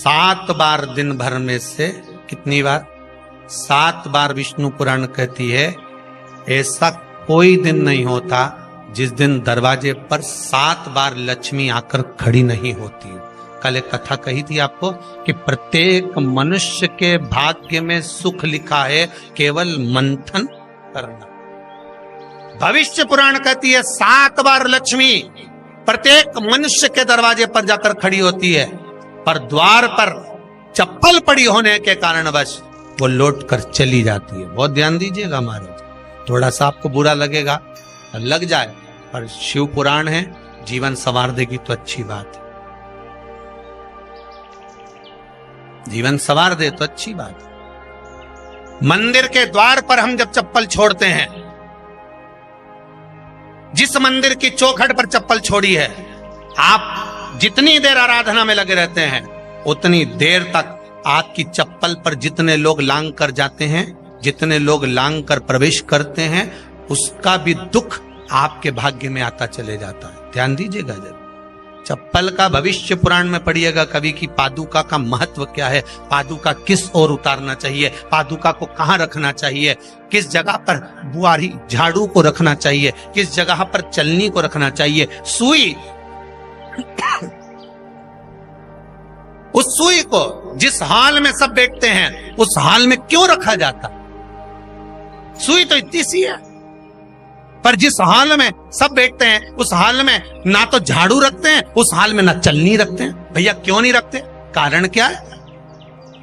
7 बार दिन भर में से, कितनी बार? 7 बार विष्णु पुराण कहती है ऐसा कोई दिन नहीं होता जिस दिन दरवाजे पर 7 बार लक्ष्मी आकर खड़ी नहीं होती। कल एक कथा कही थी आपको कि प्रत्येक मनुष्य के भाग्य में सुख लिखा है, केवल मंथन करना। भविष्य पुराण कहती है 7 बार लक्ष्मी प्रत्येक मनुष्य के दरवाजे पर जाकर खड़ी होती है, पर द्वार पर चप्पल पड़ी होने के कारणवश वो लौट कर चली जाती है। बहुत ध्यान दीजिएगा महाराज, थोड़ा सा आपको बुरा लगेगा, लग जाए, पर शिव पुराण है, जीवन संवार देगी तो अच्छी बात है, जीवन संवार दे तो अच्छी बात है। मंदिर के द्वार पर हम जब चप्पल छोड़ते हैं, जिस मंदिर की चौखट पर चप्पल छोड़ी है, आप जितनी देर आराधना में लगे रहते हैं उतनी देर तक आपकी चप्पल पर जितने लोग लांग कर जाते हैं, जितने लोग लांग कर प्रवेश करते हैं, उसका भी दुख आपके भाग्य में आता चले जाता है। ध्यान दीजिएगा जरूर। चप्पल का भविष्य पुराण में पढ़िएगा कभी कि पादुका का महत्व क्या है, पादुका किस ओर उतारना चाहिए, पादुका को कहां रखना चाहिए, किस जगह पर बुआरी झाड़ू को रखना चाहिए, किस जगह पर चलनी को रखना चाहिए, सुई उस सुई को जिस हाल में सब बैठते हैं उस हाल में क्यों रखा जाता? सुई तो इतनी सी है, पर जिस हाल में सब बैठते हैं उस हाल में ना तो झाड़ू रखते हैं, उस हाल में ना चलनी रखते हैं। भैया क्यों नहीं रखते? कारण क्या है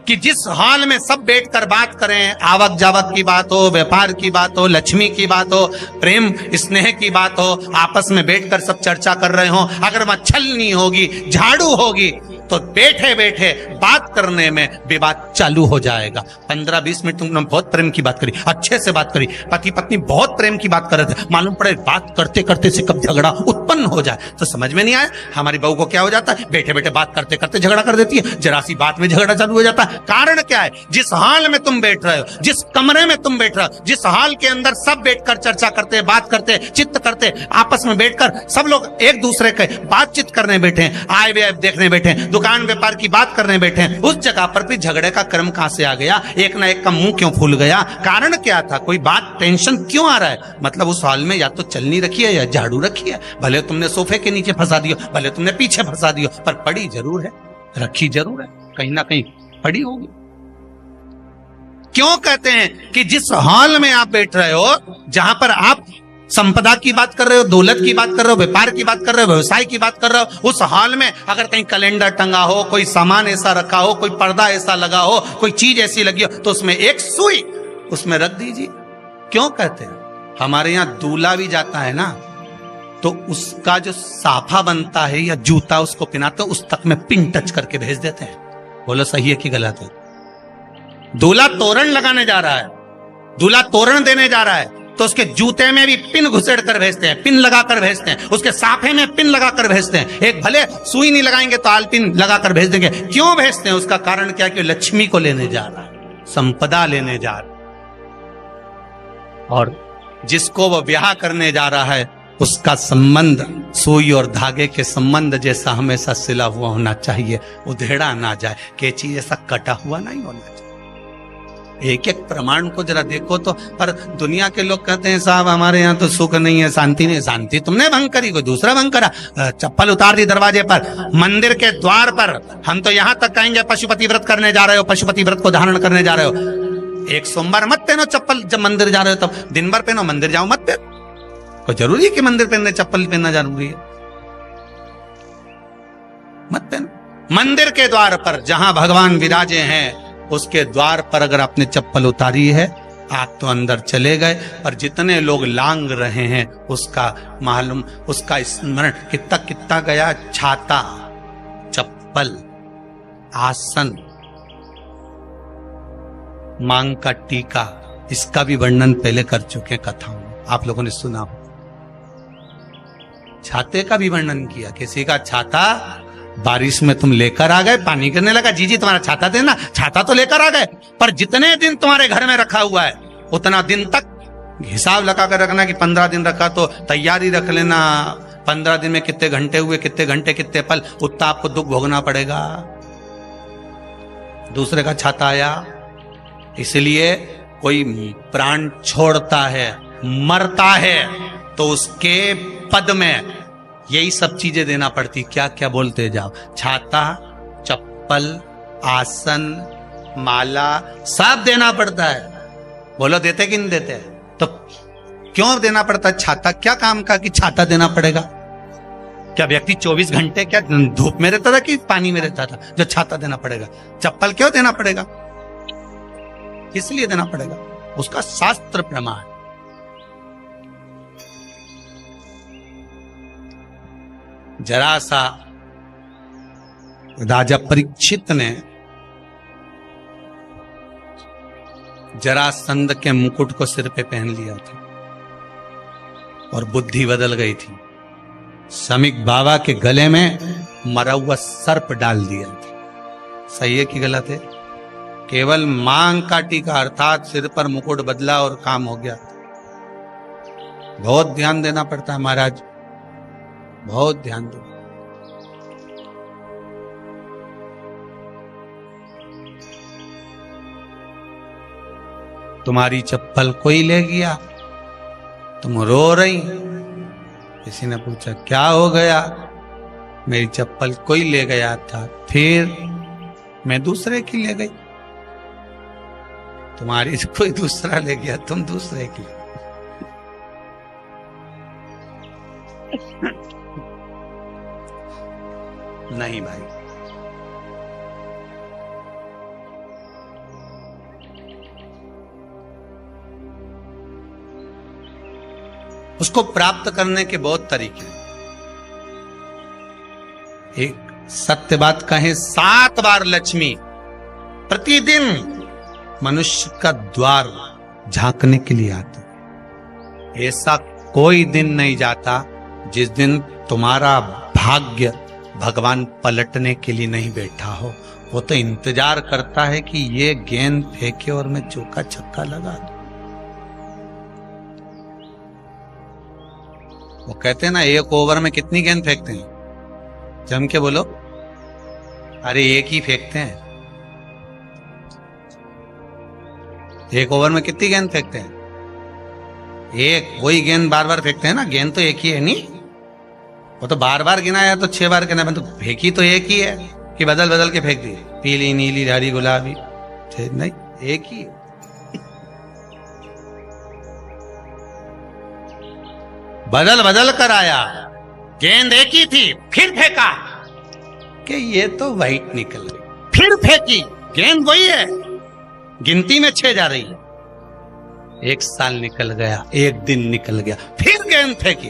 कि जिस हाल में सब बैठकर बात करें, आवक जावक की बात हो, व्यापार की बात हो, लक्ष्मी की बात हो, प्रेम स्नेह की बात हो, आपस में बैठकर सब चर्चा कर रहे हो, अगर वहां छलनी होगी, झाड़ू होगी, तो बैठे बैठे बात करने में विवाद चालू हो जाएगा। 15-20 मिनट तुमने बहुत प्रेम की बात करी, अच्छे से बात करी, पति पत्नी बहुत प्रेम की बात कर रहे थे, मालूम पड़े बात करते करते से कब झगड़ा उत्पन्न हो जाए तो समझ में नहीं आया। हमारी बहू को क्या हो जाता है, बैठे बैठे बात करते करते झगड़ा कर देती है, जरा सी बात में झगड़ा चालू हो जाता है। कारण क्या है? जिस हाल में तुम बैठ रहे हो, जिस कमरे में तुम बैठ रहे हो, जिस हाल के अंदर सब बैठकर चर्चा करते, बात करते, चित्त करते, आपस में बैठकर सब लोग एक दूसरे के बातचीत करने बैठे हैं, आए व्यय देखने बैठे हैं, दुकान व्यापार की बात करने बैठे हैं, उस जगह पर भी झगड़े का क्रम कहां से आ गया? एक ना एक का मुंह क्यों फूल गया? कारण क्या था? कोई बात टेंशन क्यों आ रहा है? मतलब उस हाल में या तो चलनी रखी है या झाड़ू रखी है, भले तुमने सोफे के नीचे फंसा दियो, भले तुमने पीछे फंसा दियो, पर पड़ी जरूर है, रखी जरूर है, कहीं ना कहीं पड़ी होगी। क्यों कहते हैं कि जिस हाल में आप बैठ रहे हो, जहां पर आप संपदा की बात कर रहे हो, दौलत की बात कर रहे हो, व्यापार की बात कर रहे हो, व्यवसाय की बात कर रहे हो, उस हाल में अगर कहीं कैलेंडर टंगा हो, कोई सामान ऐसा रखा हो, कोई पर्दा ऐसा लगा हो, कोई चीज ऐसी लगी हो, तो उसमें एक सुई उसमें रख दीजिए। क्यों कहते हैं? हमारे यहां दूल्हा भी जाता है ना, तो उसका जो साफा बनता है या जूता उसको पहनाते, उस तक में पिन टच करके भेज देते हैं। बोलो सही है कि गलत है? दूल्हा तोरण लगाने जा रहा है, दूल्हा तोरण देने जा रहा है, तो उसके जूते में भी पिन घुसेड़ कर भेजते हैं, पिन लगाकर भेजते हैं, उसके साफे में पिन लगाकर भेजते हैं। एक भले सुई नहीं लगाएंगे तो आल पिन लगाकर भेज देंगे। क्यों भेजते हैं? उसका कारण क्या? कि लक्ष्मी को लेने जा रहा है, संपदा लेने जा रहा है, और जिसको वो ब्याह करने जा रहा है उसका संबंध सुई और धागे के संबंध जैसा हमेशा सिला हुआ होना चाहिए, उधेड़ा ना जाए, कैची जैसा कटा हुआ नहीं होना चाहिए। एक एक प्रमाण को जरा देखो तो। पर दुनिया के लोग कहते हैं साहब हमारे यहाँ तो सुख नहीं है, शांति नहीं। शांति तुमने भंग करी, कोई दूसरा भंग करा। चप्पल उतार दी दरवाजे पर, मंदिर के द्वार पर। हम तो यहाँ तक कहेंगे पशुपति व्रत करने जा रहे हो, पशुपति व्रत को धारण करने जा रहे हो, एक सोमवार मत पहनो चप्पल। जब मंदिर जा रहे हो तब दिन भर पहनो, मंदिर जाओ मत पहनो। कोई जरूरी है कि मंदिर पहनने चप्पल पहनना जरूरी है? मत पहनो। मंदिर के द्वार पर जहां भगवान विराजे हैं उसके द्वार पर अगर आपने चप्पल उतारी है, आप तो अंदर चले गए, और जितने लोग लांग रहे हैं उसका मालूम, उसका स्मरण कितना कितना गया। छाता, चप्पल, आसन, मांग का टीका, इसका भी वर्णन पहले कर चुके कथाओं में, आप लोगों ने सुना हो। छाते का भी वर्णन किया। किसी का छाता बारिश में तुम लेकर आ गए, पानी गिरने लगा, जी तुम्हारा छाता देना, छाता तो लेकर आ गए, पर जितने दिन तुम्हारे घर में रखा हुआ है उतना दिन तक हिसाब लगा कर रखना कि 15 दिन रखा तो तैयारी रख लेना। 15 दिन में कितने घंटे हुए, कितने घंटे कितने पल, उतना आपको दुख भोगना पड़ेगा। दूसरे का छाता आया। इसलिए कोई प्राण छोड़ता है, मरता है, तो उसके पद में यही सब चीजें देना पड़ती। क्या क्या बोलते जाओ, छाता, चप्पल, आसन, माला, सब देना पड़ता है। बोलो देते कि नहीं देते? तो क्यों देना पड़ता है छाता? क्या काम का कि छाता देना पड़ेगा? क्या व्यक्ति 24 घंटे क्या धूप में रहता था कि पानी में रहता था जो छाता देना पड़ेगा? चप्पल क्यों देना पड़ेगा? इसलिए देना पड़ेगा, उसका शास्त्र प्रमाण। जरा सा राजा परीक्षित ने जरासंध के मुकुट को सिर पे पहन लिया था और बुद्धि बदल गई थी। समीक बाबा के गले में मरा हुआ सर्प डाल दिया था। सही है कि गलत है? केवल मांग का टीका अर्थात सिर पर मुकुट बदला और काम हो गया। बहुत ध्यान देना पड़ता है महाराज, बहुत ध्यान दो। तुम्हारी चप्पल कोई ले गया, तुम रो रही। किसी ने पूछा क्या हो गया? मेरी चप्पल कोई ले गया था, फिर मैं दूसरे की ले गई। तुम्हारी कोई दूसरा ले गया, तुम दूसरे की। नहीं भाई, उसको प्राप्त करने के बहुत तरीके हैं। एक सत्य बात कहें, 7 बार लक्ष्मी प्रतिदिन मनुष्य का द्वार झांकने के लिए आती है। ऐसा कोई दिन नहीं जाता जिस दिन तुम्हारा भाग्य भगवान पलटने के लिए नहीं बैठा हो। वो तो इंतजार करता है कि ये गेंद फेंके और मैं चौका छक्का लगा दूं। वो कहते हैं ना, एक ओवर में कितनी गेंद फेंकते हैं? जम के बोलो। अरे एक ही फेंकते हैं। एक ओवर में कितनी गेंद फेंकते हैं? एक। वही गेंद बार बार फेंकते हैं ना, गेंद तो एक ही है नहीं। वो तो बार बार गिनाया तो 6 बार गिना, तो फेंकी तो एक ही है कि बदल बदल के फेंक दी, पीली नीली हरी गुलाबी? नहीं, एक ही है। बदल बदल कर आया, गेंद एक ही थी, फिर फेंका कि ये तो वाइट निकल गई, फिर फेंकी, गेंद वही है, गिनती में 6 जा रही है। 1 साल निकल गया, 1 दिन निकल गया, फिर गेंद फेंकी।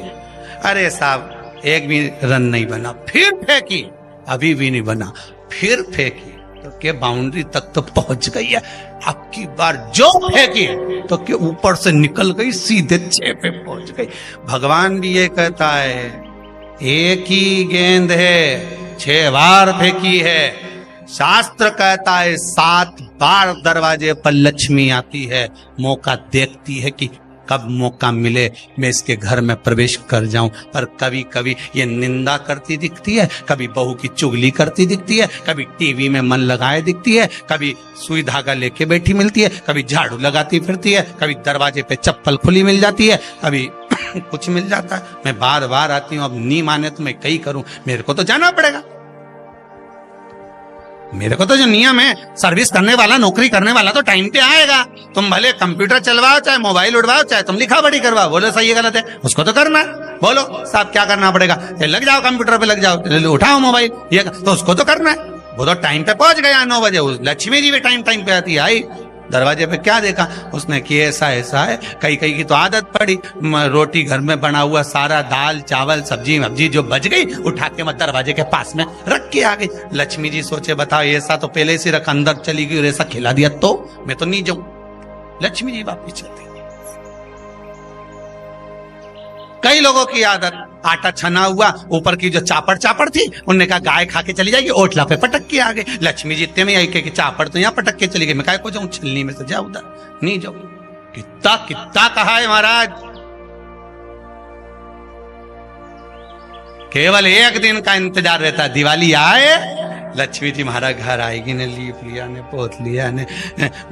अरे साहब, एक भी रन नहीं बना, फिर फेंकी, अभी भी नहीं बना, फिर फेंकी तो के बाउंड्री तक तो पहुंच गई है। अब की बार जो फेंकी तो के ऊपर से निकल गई, सीधे 6 पे पहुंच गई। भगवान भी ये कहता है, एक ही गेंद है, 6 बार फेंकी है। शास्त्र कहता है 7 बार दरवाजे पर लक्ष्मी आती है, मौका देखती है कि कब मौका मिले मैं इसके घर में प्रवेश कर जाऊं। पर कभी कभी ये निंदा करती दिखती है, कभी बहू की चुगली करती दिखती है, कभी टीवी में मन लगाए दिखती है, कभी सुई धागा लेके बैठी मिलती है, कभी झाड़ू लगाती फिरती है, कभी दरवाजे पे चप्पल खुली मिल जाती है, कभी कुछ मिल जाता है। मैं बार बार आती हूँ, अब नहीं माने तो मैं कहीं करूं, मेरे को तो जाना पड़ेगा। मेरे को तो जो नियम है, सर्विस करने वाला, नौकरी करने वाला तो टाइम पे आएगा। तुम भले कंप्यूटर चलवाओ, चाहे मोबाइल उड़वाओ, चाहे तुम लिखा पढ़ी करवाओ, बोलो सही है गलत है, उसको तो करना है। बोलो साहब क्या करना पड़ेगा? लग जाओ कंप्यूटर पे, लग जाओ, उठाओ मोबाइल, ये तो उसको तो करना है। वो तो टाइम पे पहुंच गया 9 बजे। लक्ष्मी जी भी टाइम पे आती है। आई दरवाजे पे क्या देखा उसने कि ऐसा ऐसा है। कई कई की तो आदत पड़ी, रोटी घर में बना हुआ सारा दाल चावल सब्जी वब्जी जो बच गई, उठा के मैं दरवाजे के पास में रख के आ गई। लक्ष्मी जी सोचे बताओ, ऐसा तो पहले से रख, अंदर चली गई और ऐसा खिला दिया तो मैं तो नहीं जाऊं। लक्ष्मी जी वापिस चलती। कई लोगों की आदत, आटा छना हुआ, ऊपर की जो चापड़ थी, उन्होंने कहा गाय खा के चली जाएगी, ओटला पे पटक के आ गई। लक्ष्मी जी इतने में आई कि चापड़ तो यहाँ पटक के चली गई, मैं काय को जाऊं, छिलनी में से जा उधर, नहीं जाऊं। कितना कितना कहा है महाराज। केवल एक दिन का इंतजार रहता है, दिवाली आए लक्ष्मी जी हमारा घर आएगी ने, लीप लिया ने, पोत लिया ने,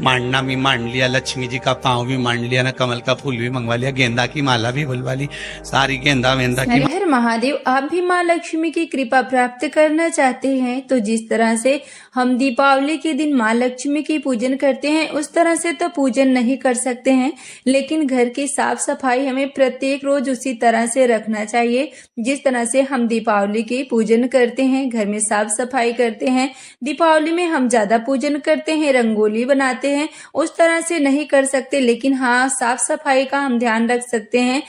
मांडना भी मांड लिया, लक्ष्मी जी का पाँव भी मांड लिया ना, कमल का फूल भी मंगवा लिया, गेंदा की माला भी बुलवा ली, सारी गेंदा वेंदा की। हर महादेव, आप भी माँ लक्ष्मी की कृपा प्राप्त करना चाहते हैं तो जिस तरह से हम दीपावली के दिन माँ लक्ष्मी की पूजन करते हैं उस तरह से तो पूजन नहीं कर सकते हैं, लेकिन घर की साफ सफाई हमें प्रत्येक रोज उसी तरह से रखना चाहिए जिस तरह से हम दीपावली की पूजन करते हैं, घर में साफ सफाई करते हैं। दीपावली में हम ज्यादा पूजन करते हैं, रंगोली बनाते हैं, उस तरह से नहीं कर सकते, लेकिन हाँ साफ सफाई का हम ध्यान रख सकते हैं।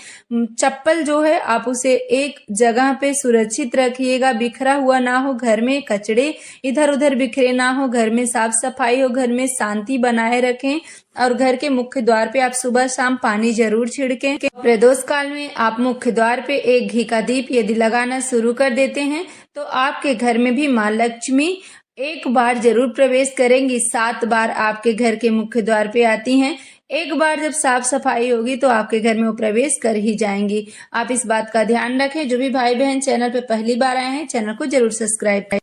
चप्पल जो है आप उसे एक जगह पे सुरक्षित रखिएगा, बिखरा हुआ ना हो, घर में कचड़े इधर उधर बिखरे ना हो, घर में साफ सफाई हो, घर में शांति बनाए रखें। और घर के मुख्य द्वार पे आप सुबह शाम पानी जरूर छिड़कें। प्रदोष काल में आप मुख्य द्वार पे एक घी का दीप यदि लगाना शुरू कर देते हैं तो आपके घर में भी माँ लक्ष्मी एक बार जरूर प्रवेश करेंगी। 7 बार आपके घर के मुख्य द्वार पे आती हैं। एक बार जब साफ सफाई होगी तो आपके घर में वो प्रवेश कर ही जाएंगी। आप इस बात का ध्यान रखें। जो भी भाई बहन चैनल पे पहली बार आए हैं चैनल को जरूर सब्सक्राइब करें।